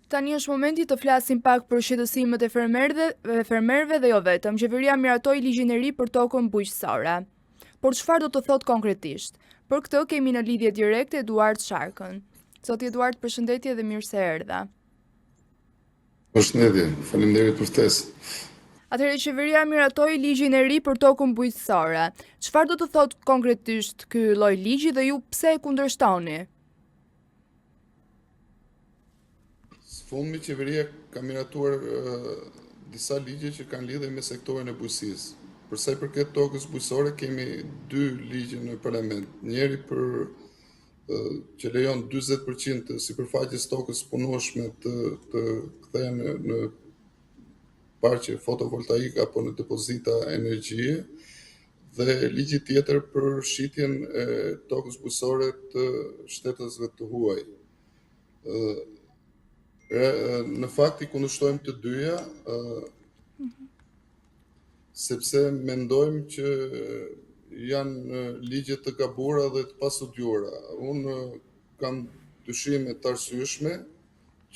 Tani është momenti të flasim pak për shqetësimet e fermerëve dhe jo vetëm. Qeveria miratoi ligjin e ri për tokën bujqësore. Por çfarë do të thotë konkretisht? Për këtë kemi në lidhje direkte Eduard Sharkën. Zoti Eduard, përshëndetje dhe mirë se erdha. Përshëndetje, faleminderit për ftesë. Atëherë qeveria miratoi ligjin e ri për tokën bujqësore. Çfarë do të thotë konkretisht ky lloj ligji dhe ju pse e kundërshtoni? Fundmi qeveria ka miratuar disa ligje që kanë lidhje me sektorin e bujqësisë. Për sa i përket tokës bujqësore kemi dy ligje në parlament. Njëri që lejon 40% të sipërfaqes tokës punueshme të kthehen në parqe fotovoltaike apo në depozita energjie, dhe ligji tjetër për shitjen e tokës bujqësore të shtetësve të huaj. Në fakt i kundërshtojmë të dyja, sepse mendojmë që janë ligje të gabuara dhe të pastudiuara. Unë kam dyshime të arsyeshme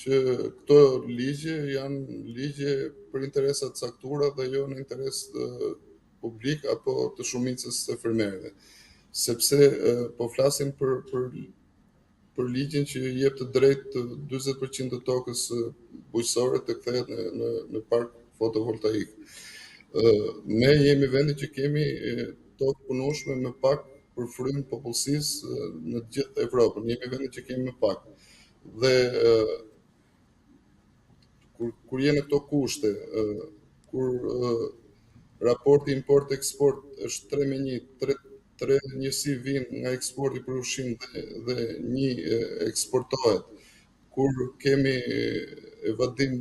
që këto ligje janë ligje për interesa të caktuara dhe jo në interes publik apo të shumicës së fermerëve. Sepse po flasim për ligjin që jep të drejtë 40% të tokës bujqësore të kthehet në park fotovoltaik. Ne jemi vendi që kemi tokë punueshme më pak për frym popullsisë në të gjithë Evropën. Jemi vendi që kemi më pak. Dhe kur je në këto kushte, kur raporti import-eksport është 3-1, 3 njësi vinë nga eksporti për ushqim dhe 1 eksportohet, kur kemi evadim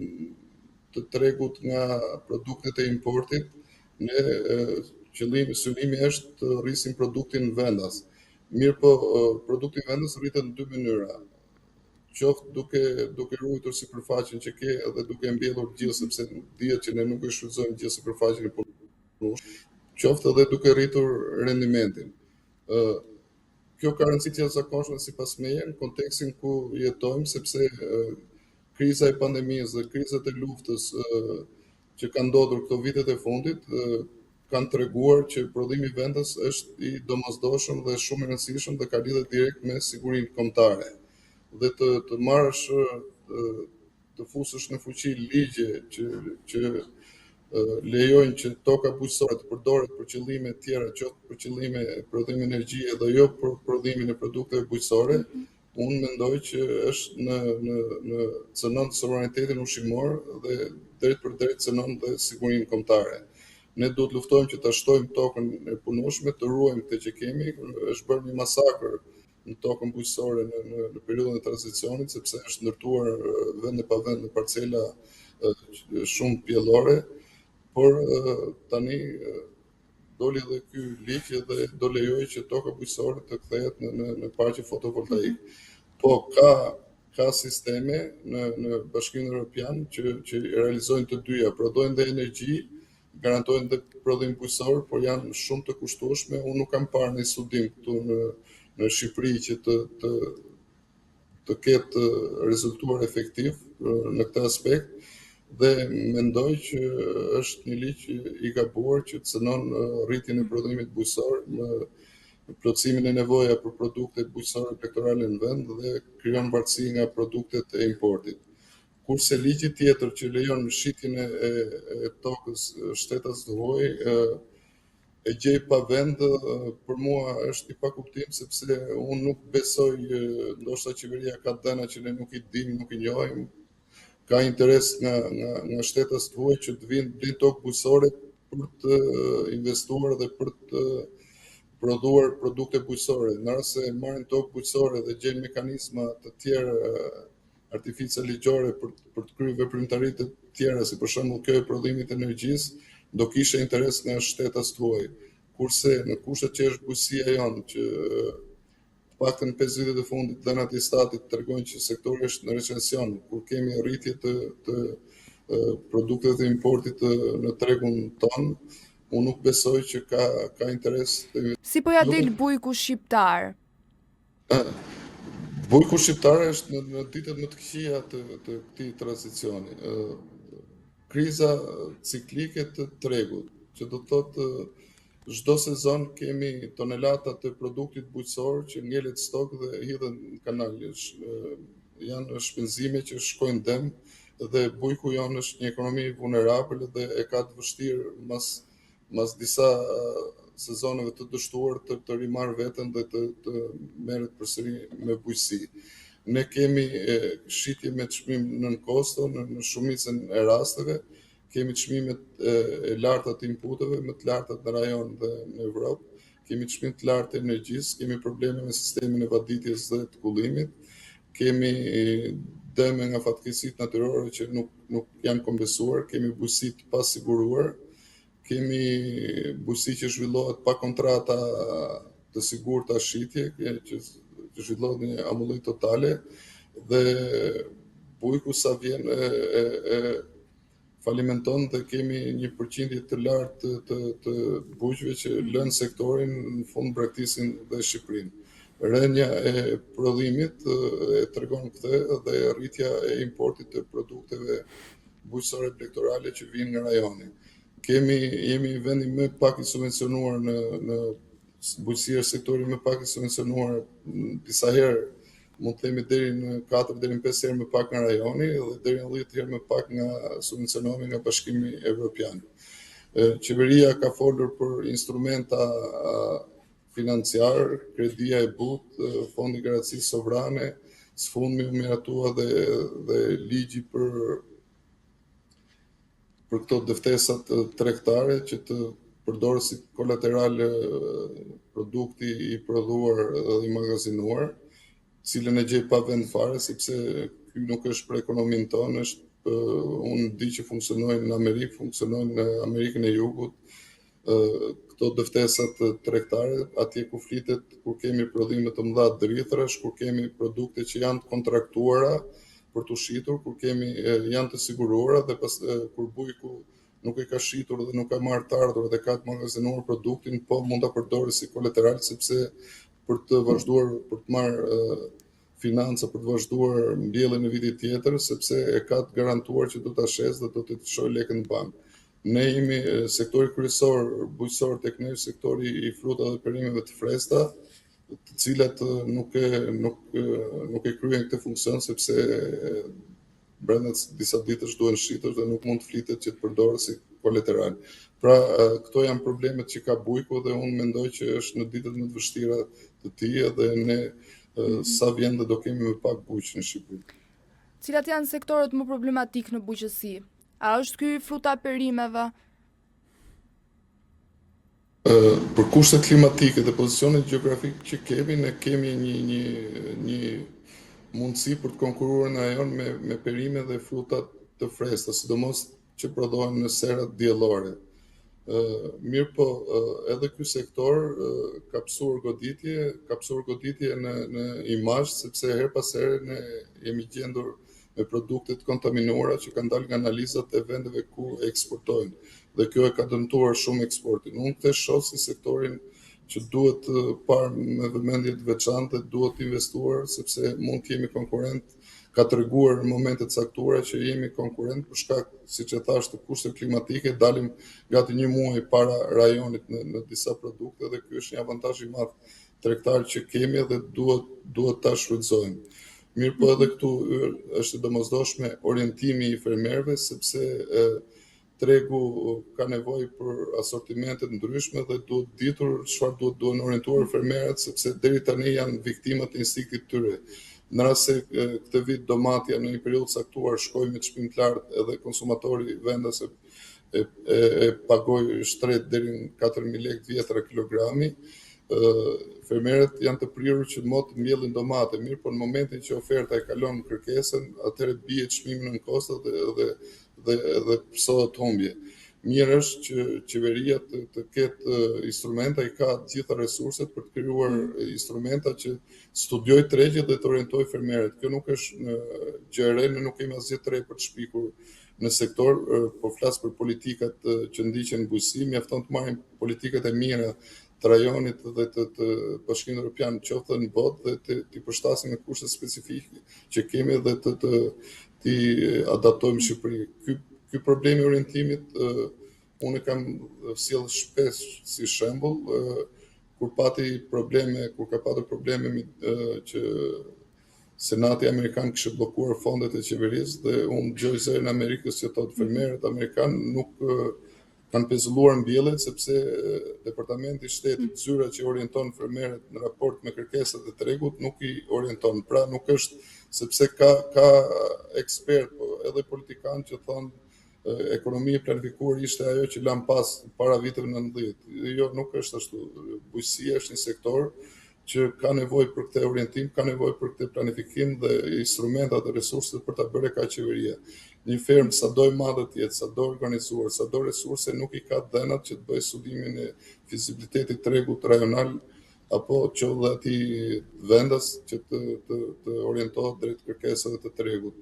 të tregut nga produktet e importit, synimi është të rrisim produktin vendas. Mirë po, produkti vendas rritet në dy mënyra. Qoftë duke ruajtur sipërfaqen që ke dhe duke mbjellur gjithë, sepse dihet që ne nuk e shfrytëzojmë gjithë sipërfaqen e punueshme, qoftë edhe duke rritur rendimentin. Kjo ka rëndësi të jashtëzakonshme sipas meje në kontekstin ku jetojmë, sepse kriza e pandemisë dhe krizat e luftës që kanë ndodhur këto vitet e fundit kanë treguar që prodhimi vendas është i domosdoshëm dhe shumë i rëndësishëm dhe ka lidhje direkt me sigurinë kombëtare. Dhe të marrësh të fusësh në fuqi ligje që lejojnë që toka bujqësore të përdoret për qëllime tjera, qoftë për qëllime prodhimi energjie dhe jo për prodhimin e produkteve bujqësore, unë mendoj që është në cënon sovranitetin ushqimor dhe drejt për drejt cënon dhe sigurinë kombëtare. Ne duhet luftojmë që ta shtojmë tokën e punueshme, të ruajmë këtë që kemi. Është bërë një masakër në tokën bujqësore në periudhën e tranzicionit, sepse është ndërtuar vend pa vend në parcela shumë pjellore, por tani doli edhe ky ligj dhe do lejojë që toka bujqësore të kthehet në parqe fotovoltaik. Po ka sisteme në Bashkimin Evropian që realizojnë të dyja, prodhojnë dhe energji, garantojnë dhe prodhim bujqësor, por janë shumë të kushtueshme. Unë nuk kam parë një studim këtu në Shqipëri që të ketë rezultuar efektiv në këtë aspekt, dhe mendoj që është një ligj i gabuar që cënon rritjen e prodhimit bujqësor, plotësimin e nevoja për produkte bujqësore plektorale në vend dhe krijon varësi nga produktet e importit. Kurse ligji tjetër që lejon shitjen e tokës shtetas të huaj e gjej pa vend, për mua është i pakuptim, sepse unë nuk besoj, ndoshta qeveria ka dhëna që ne nuk i dim, nuk i njohim, ka interes nga shtetas të huaj që të vinë tokë bujqësore për të investuar dhe për të prodhuar produkte bujqësore. Në rast se marrin tokë bujqësore dhe gjejnë mekanizma të tjerë artificia ligjore për të kryer veprimtari të tjera, si për shembull kjo e prodhimit të energjisë, do kishte interes nga shtetas të huaj. Kurse në kushtet që është bujqësia jonë, që paktën 5 vitet e fundit dhënat e statit tregojnë që sektori është në recesion, kur kemi rritje të produkteve të importit në tregun ton, unë nuk besoj që ka interes të... Si po ja del bujku shqiptar? Bujku shqiptar është në ditët më të këqija të këtij tranzicioni. Kriza ciklike të tregut, që do të thotë çdo sezon kemi tonelata të produktit bujqësor që ngjelet stok dhe hidhen në kanal. Janë shpenzime që shkojnë dëm dhe bujku jonë është një ekonomi vulnerabël dhe e ka të vështirë mas disa sezoneve të dështuar të rimarrë veten dhe të merret përsëri me bujqësi. Ne kemi shitje me çmim nën kosto në shumicën e rasteve, kemi çmimet e larta të inputeve, më të larta në rajon dhe në Evropë, kemi çmim të lartë të energjisë, kemi probleme me sistemin e vaditjes dhe të kullimit, kemi dëme nga fatkeqësitë natyrore që nuk janë kompensuar, kemi bujqësi të pasiguruar, kemi bujqësi që zhvillohet pa kontrata të sigurta shitje, që zhvillohet një amullim totale, dhe bujku sa vjen falimenton dhe kemi një përqindje të lartë të bujqve që lënë sektorin në fund braktisin dhe Shqipërinë. Rënja e prodhimit e tregon këtë dhe rritja e importit të produkteve bujqësore plektorale që vijnë nga rajoni. Jemi vendi më pak i subvencionuar në bujqësia sektori më pak i subvencionuar disa herë, mund të themi deri në 4 deri në 5 herë më pak nga rajoni dhe deri në 10 herë më pak nga subvencionimi nga Bashkimi Evropian. Qeveria ka folur për instrumenta financiar, kredia e butë, fondi garancisë sovrane, sfundmi u miratua dhe ligji për këto dëftesat tregtare që të përdorë si kolateral produkti i prodhuar dhe i magazinuar, cilën e gjej pa vend fare, sepse ky nuk është për ekonominë tonë, unë di që funksionojnë në Amerikë, funksionojnë në Amerikën e Jugut, këto dëftesat tregtare, atje ku flitet kur kemi prodhime të mëdha drithrash, kur kemi produkte që janë të kontraktuara për të shitur, kur janë të siguruara dhe kur bujku nuk e ka shitur dhe nuk ka marrë të ardhur dhe ka të magazinuar produktin, po mund ta përdorë si kolateral sepse për të vazhduar, për të marrë financa, për të vazhduar mbjelljen e vitit tjetër, sepse e ka të garantuar që do ta shes dhe do të çojë lekën në bankë. Ne jemi sektori kryesor bujqësor tek ne, sektori i frutave dhe perimeve të freskëta, të cilat nuk e kryen këtë funksion sepse brenda disa ditësh duhen shitur dhe nuk mund të flitet që të përdoret si kolateral. Pra, këto janë problemet që ka bujku dhe unë mendoj që është në ditët më të vështira të tij dhe ne sa vjen dhe do kemi më pak bujq në Shqipëri. Cilat janë sektorët më problematik në bujqësi? A është ky fruta perimeve? Për kushtet klimatike dhe pozicionet gjeografik që kemi, ne kemi një mundësi për të konkuruar në rajon me perime dhe frutat të freskëta, sidomos që prodhohen në serat diellore. Mirë po, edhe ky sektor ka psuar goditje në imazh, sepse her pas here ne jemi gjendur me produktet kontaminuara që kanë dalë nga analizat e vendeve ku eksportojnë. Dhe kjo e ka dëmtuar shumë eksportin. Unë këtë shoh si sektorin që duhet parë me vëmendje të veçantë, duhet investuar sepse mund të jemi konkurrent. Ka treguar në momente të caktuara që jemi konkurrent për shkak, siç e thash, të kushtet klimatike, dalim gati një muaj para rajonit në disa produkte dhe ky është një avantazh i madh tregtar që kemi dhe duhet ta shfrytëzojmë. Mirë po edhe këtu është domosdoshme orientimi i fermerëve, sepse tregu ka nevojë për asortimente të ndryshme dhe duhet ditur çfarë duhen orientuar fermerët, sepse deri tani janë viktimat e instiktit të tyre. Në rast se këtë vit domatja në një periudhë caktuar shkoi me çmim të lartë edhe konsumatori vendas e pagoi shtret deri në 4.000 lekë vjetra kilogrami, fermerët janë të prirur që të mbjellin domate, mirë, por në momentin që oferta e kalon kërkesën, atëherë bie çmimi në kosto dhe psohet humbje. Mirë është që qeveria të ketë instrumenta, i ka të gjitha resurset për të krijuar instrumenta që studioj tregjet dhe të orientoj fermerët. Kjo nuk është gjë e re, ne nuk kemi asgjë të re për të shpikur në sektor, po flas për politikat që ndiqen në bujqësi, mjafton të marrim politikat e mira të rajonit dhe të Bashkimit Evropian, qoftë në botë dhe të përshtasim me kushtet specifike që kemi dhe të adaptojmë Shqipëri. Ky problemi i orientimit unë kam sjell shpesh si shembull kur ka patur probleme që Senati Amerikan kishte bllokuar fondet e qeverisë dhe unë dëgjoj zërin e Amerikës që thotë fermerët amerikanë nuk kanë pezulluar mbjelljet sepse Departamenti i Shtetit, zyra që orienton fermerët në raport me kërkesat e tregut, nuk i orienton. Pra nuk është sepse ka ekspert, po edhe politikanë që thonë ekonomia e planifikuar ishte ajo që lam pas para viteve 90. Jo, nuk është ashtu. Bujqësia është një sektor që ka nevojë për këtë orientim, ka nevojë për këtë planifikim dhe instrumentat dhe resurset për ta bërë ka qeveria. Një fermë sado e madhe të jetë, sado organizuar, sado resurse nuk i ka dhenat që të bëjë studimin e fizibilitetit tregut rajonal apo që dhe ati vendas që të orientohet drejt kërkesave të tregut.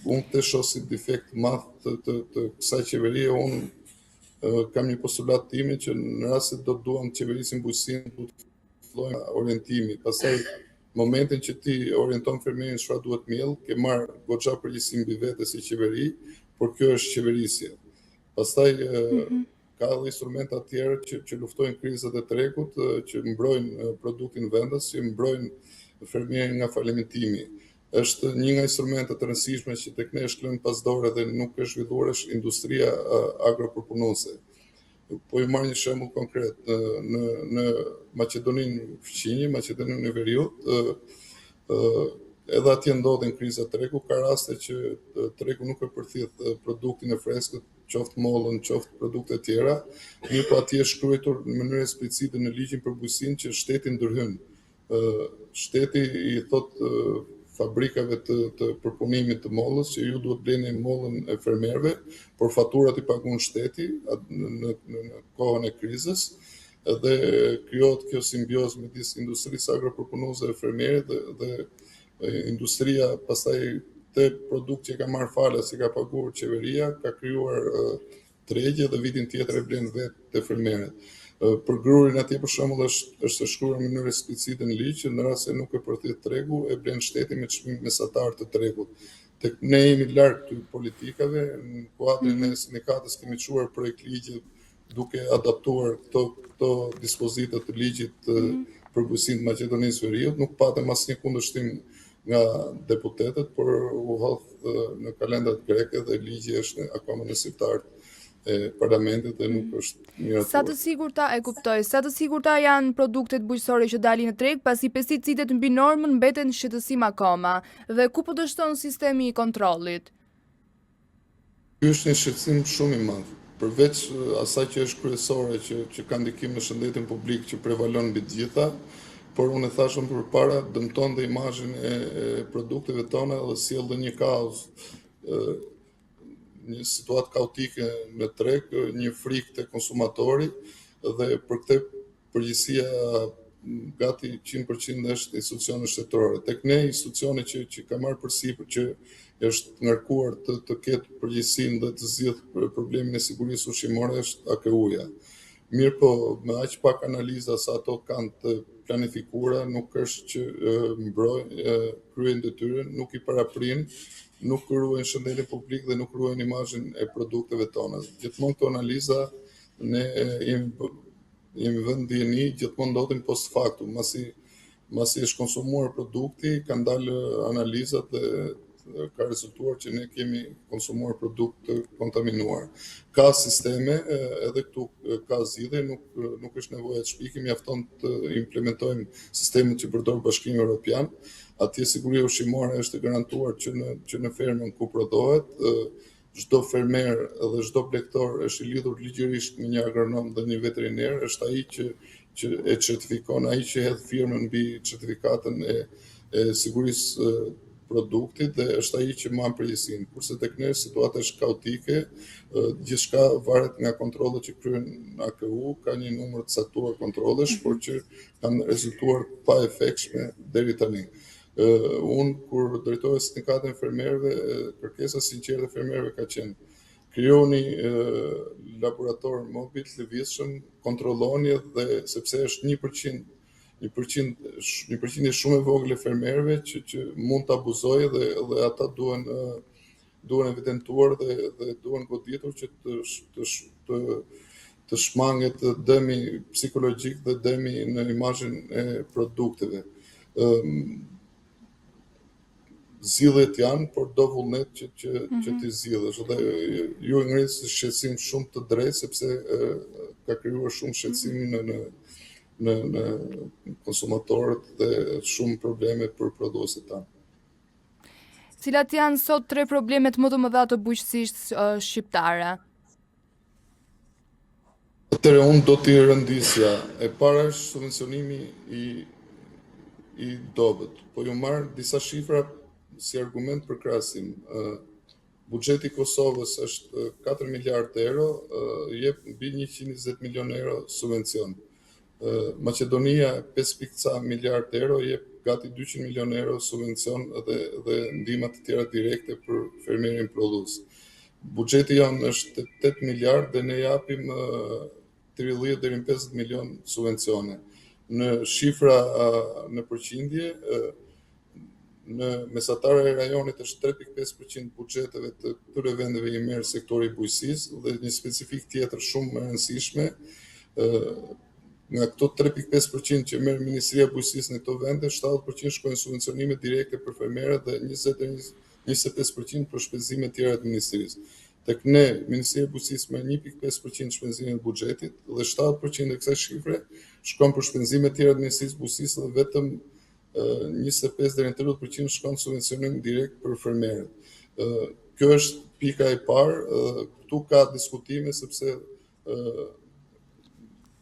Unë të shoh si defekt madh të kësaj qeverie, unë kam një postulat timin që në rast se do të duam të qeverisim bujqësinë, duhet të fillojmë orientimi. Pastaj momentin që ti orienton fermerin çfarë duhet miell, ke marr goxha përgjegjësi mbi vete si qeveri, por kjo është qeverisje. Pastaj ka edhe instrumenta të tjerë që luftojnë krizat e tregut, që mbrojnë produktin vendas, që mbrojnë fermerin nga falimentimi. Është një nga instrumentet të rëndësishme që tek ne është lënë pasdore dhe nuk është zhvilluar është industria agropërpunuese. Po i marr një shembull konkret. Në Maqedoninë Fqinjë, Maqedoninë e Veriut, edhe atje ndodhin kriza tregu, ka raste që tregu nuk e përthith produktin e freskët, qoftë mollën, qoftë produkte tjera, mirë po atje është shkruar në mënyrë eksplicite në ligjin për bujqësinë që shteti ndërhyn. Shteti i thot fabrikave të përpunimit të mollës që ju duhet bleni mollën e fermerëve, por faturat i pagun shteti në kohën e krizës dhe krijohet kjo simbiozë midis industrisë agropërpunuese dhe fermerit dhe industria pastaj te produkt që ka marrë falas që ka paguar qeveria, ka krijuar tregje dhe vitin tjetër e blen vetë te fermerët. Për grurin atje për shembull është shkruar në mënyrë eksplicite në ligj që në rast se nuk e përthith tregu e blen shteti me çmim mesatar të tregut. Tek ne jemi larg këtyre politikave, në kuadrin e sindikatës kemi çuar projekt ligje duke adaptuar këto dispozita të ligjit për bujqësinë të Maqedonisë Veriut, nuk patëm asnjë kundërshtim nga deputetët, por u hodh në kalendat greke dhe ligji është akoma në siptar e parlamentit dhe nuk është miratuar. Sa të sigurta e kuptoj, sa të sigurta janë produktet bujqësore që dalin në treg, pasi pesticidet mbi normën mbeten në shqetësim akoma, dhe ku po dështon sistemi i kontrollit? Ky është një shqetësim shumë i madh. Përveç asaj që është kryesore që ka ndikim në shëndetin publik që prevalon mbi të gjitha, por unë e thashëm përpara, dëmton dhe imazhin e produkteve tona dhe sjell dhe një kaos, një situatë kaotike në treg, një frikë te konsumatori dhe për këtë përgjegjësia gati 100% është institucionet shtetërore. Tek ne institucioni që ka marrë përsipër që është ngarkuar të ketë përgjegjësinë dhe të zgjidhë problemin e sigurisë ushqimore është AKU-ja. Mirë po, me aq pak analiza sa ato kanë të planifikuara, nuk është që kryejnë detyrën, nuk i paraprin, nuk ruajnë shëndetin publik dhe nuk ruajnë imazhin e produkteve tona. Gjithmonë këto analiza ne jemi vënë ndjeni, gjithmonë ndodhin post factum, masi është konsumuar produkti, kanë dalë analizat dhe ka rezultuar që ne kemi konsumuar produkt të kontaminuar. Ka sisteme, edhe këtu ka zgjidhje, nuk është nevojë të shpikim, mjafton të implementojmë sistemin që përdor Bashkimi Evropian. Atje siguria ushqimore është e garantuar që në fermën ku prodhohet, çdo fermer dhe çdo blegtor është i lidhur ligjërisht me një agronom dhe një veteriner, është ai që e certifikon, ai që hedh firmën mbi certifikatën e sigurisë produktit dhe është ai që mban përgjegjësinë. Kurse tek ne situata është kaotike, gjithçka varet nga kontrollet që kryen AKU, ka një numër të caktuar kontrollesh, por që kanë rezultuar pa efektshme deri tani. Unë kur drejtova sindikatën e fermerëve, kërkesa sinqerte e fermerëve ka qenë krijoni laborator mobil të lëvizshëm, kontrolloni dhe sepse është 1% një përqindje shumë e vogël e fermerëve që mund të abuzojë dhe ata duhen evidentuar dhe duhen goditur që të shmanget dëmi psikologjik dhe dëmi në imazhin e produkteve. Zgjidhjet janë, por do vullnet që ti zgjidhesh. Dhe ju e ngrit si shqetësim shumë të drejtë sepse ka krijuar shumë shqetësim në konsumatorët dhe shumë probleme për prodhuesit tanë. Cilat janë sot 3 problemet më të mëdha të bujqësisë shqiptare? Atëherë unë do t'i rëndisja. E para është subvencionimi i dobët. Po ju marr disa shifra si argument për krahasim. Buxheti i Kosovës është 4 miliardë euro, jep mbi 120 milionë euro subvencion. Maqedonia 5,ca miliardë euro jep gati 200 milionë euro subvencion dhe ndihma të tjera direkte për fermerin prodhues. Buxheti janë është 8 miliardë dhe ne japim 30 deri në 50 milion subvencione. Në shifra në përqindje, në mesatare e rajonit është 3,5% buxheteve të këtyre vendeve i merr sektori i bujqësisë dhe një specifik tjetër shumë e rëndësishme, nga këto 3,5% që merr Ministria e Bujqësisë në këto vende, 70% shkojnë subvencionime direkte për fermerët dhe 20-25% për shpenzime tjera të ministrisë. Tek ne, Ministria e Bujqësisë merr 1,5% shpenzime të buxhetit dhe 70% e kësaj shifre shkon për shpenzime tjera të Ministrisë së Bujqësisë dhe vetëm 25 deri në 30% shkon subvencionim direkt për fermerët. Kjo është pika e parë, këtu ka diskutime sepse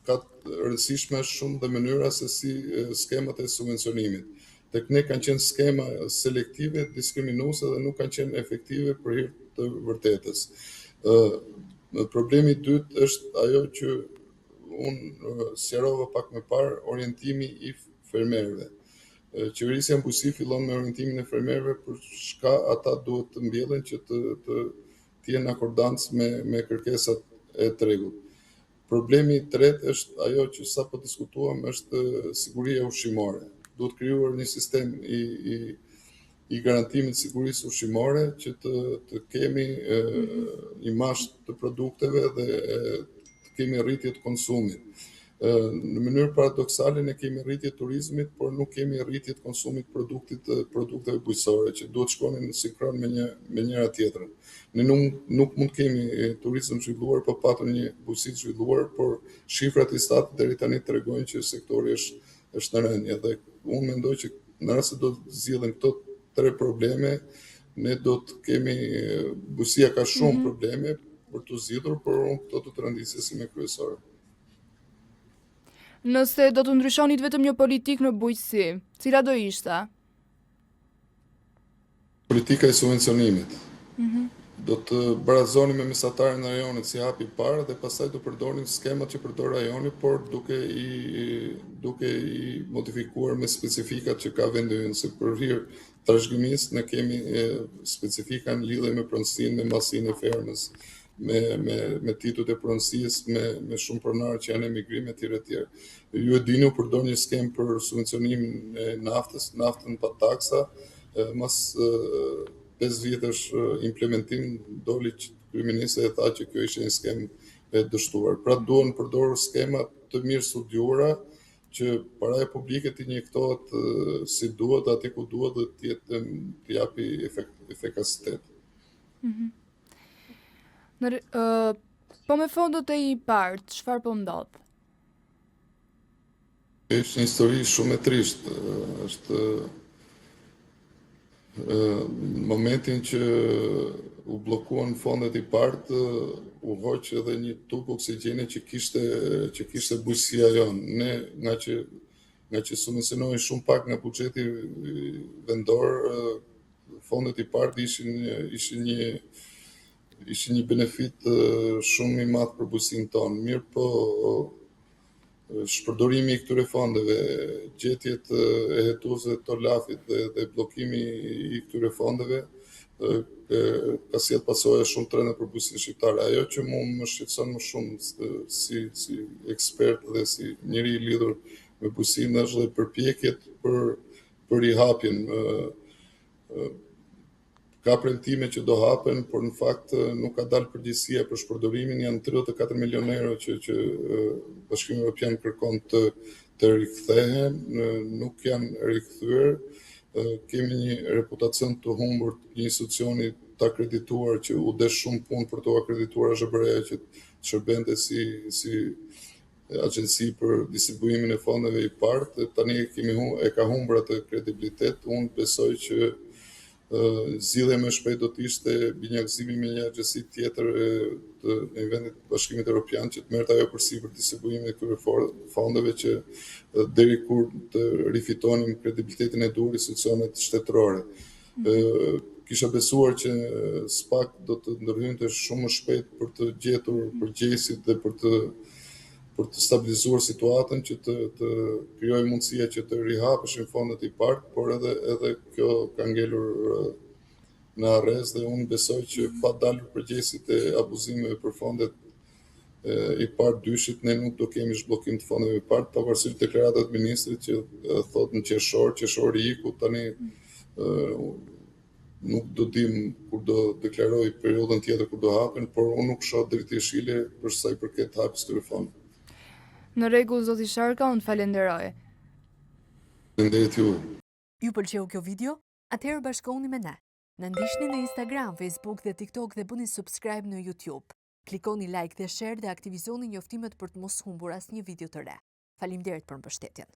ka rëndësishme shumë dhe mënyra se si skemat e subvencionimit. Tek ne kanë qenë skema selektive, diskriminuese dhe nuk kanë qenë efektive për hir të vërtetës. Problemi i dytë është ajo që unë sqarova pak më parë, orientimi i fermerëve. Qeverisja në bujqësi fillon me orientimin e fermerëve për çka ata duhet të mbjellen që të jenë akordancë me kërkesat e tregut. Problemi i tretë është ajo që sapo diskutuam, është siguria ushqimore. Duhet krijuar një sistem i garantimit sigurisë ushqimore që të kemi imazh të produkteve dhe të kemi rritje të konsumit. Në mënyrë paradoksale ne kemi rritje turizmit, por nuk kemi rritje të konsumit produkteve bujqësore, që duhet shkonin në sinkron me njëra tjetrën. Ne nuk mund kemi turizëm zhvilluar pa patur një bujqësi të zhvilluar, por shifrat e statit deri tani tregojnë që sektori është në rënje dhe unë mendoj që në rast se do të zgjidhen këto 3 probleme, ne do të kemi bujqësia ka shumë probleme për të zgjidhur, por unë këto do të rëndisja si me kryesore. Nëse do të ndryshonit vetëm një politikë në bujqësi, cila do ishte? Politika e subvencionimit. Do të barazonim me mesatarën e rajonit si hapi i parë dhe pastaj do përdorim skemat që përdor rajoni, por duke i modifikuar me specifikat që ka vendi ynë, se për hir trashëgimisë ne kemi specifika në lidhje me pronësinë, me masinë e fermës, me titujt e pronësisë, me shumë pronarë që janë emigrim e tjerë. Ju e dini u përdor një skemë për subvencionimin e naftën pa taksa, mas 5 vjetësh implementim doli që kryeministri e tha që kjo ishte një skemë e dështuar. Pra duhen përdorur skema të mirë studiuara që paraja publike të injektohet si duhet, aty ku duhet dhe të japi efikacitet. Po me fondot e IPART, çfarë po ndodh? Është një histori shumë e trishtë. Është në momentin që u bllokuan fondet i partë, u hoq edhe një tub oksigjeni që kishte bujqësia jonë. Ne nga që subvencionohej shumë pak nga buxheti vendor, fondet i partë ishin një benefit shumë i madh për bujqësinë tonë. Mirë po shpërdorimi i këtyre fondeve, gjetjet e hetuesve të Olafit dhe bllokimi i këtyre fondeve ka sjell pasojë shumë të rënda për bujqësinë shqiptare. Ajo që më shqetëson më shumë si ekspert dhe si njëri i lidhur me bujqësinë është dhe përpjekjet për rihapjen. Ka premtime që do hapen, por në fakt nuk ka dalë përgjegjësia për shpërdorimin. Janë 34 milionë euro që Bashkimi Evropian kërkon të rikthehen, nuk janë rikthyer. Kemi një reputacion të humbur një institucioni të akredituar që u desh shumë punë për të akredituar SBR-ja që shërbente si agjenci për distribuimin e fondeve i parë. Tani e ka humbur atë kredibilitet. Unë besoj që zgjidhja më shpejt do të ishte binjakëzimi me një agjenci tjetër në nivelin e Bashkimit Evropian që të merrte ajo përsipër distribuimin e këtyre fondeve që deri kur të rifitonin kredibilitetin e duhur institucionet shtetërore. Kisha besuar që SPAK do të ndërhynte shumë më shpejt për të gjetur përgjegjësit dhe për të stabilizuar situatën, që të krijojë mundësia që të rihapeshin fondet i park, por edhe kjo ka ngelur në arrest dhe unë besoj që pa dalur përgjegjësit e abuzimeve për fondet i park dyshit, ne nuk do kemi zhbllokim të fondeve i park, pavarësisht deklaratave të ministrit që thotë në qershori iku, tani nuk do dim kur do deklaroj periudhën tjetër kur do hapen, por unë nuk shoh dritë jeshile për sa i përket hapjes këtyre fondeve. Në rregull, zoti Sharka, unë falenderoj. Faleminderit ju. Ju pëlqeu kjo video? Atëherë bashkohuni me ne. Na ndiqni në Instagram, Facebook dhe TikTok dhe bëni subscribe në YouTube. Klikoni like dhe share dhe aktivizoni njoftimet për të mos humbur asnjë video të re. Faleminderit për mbështetjen.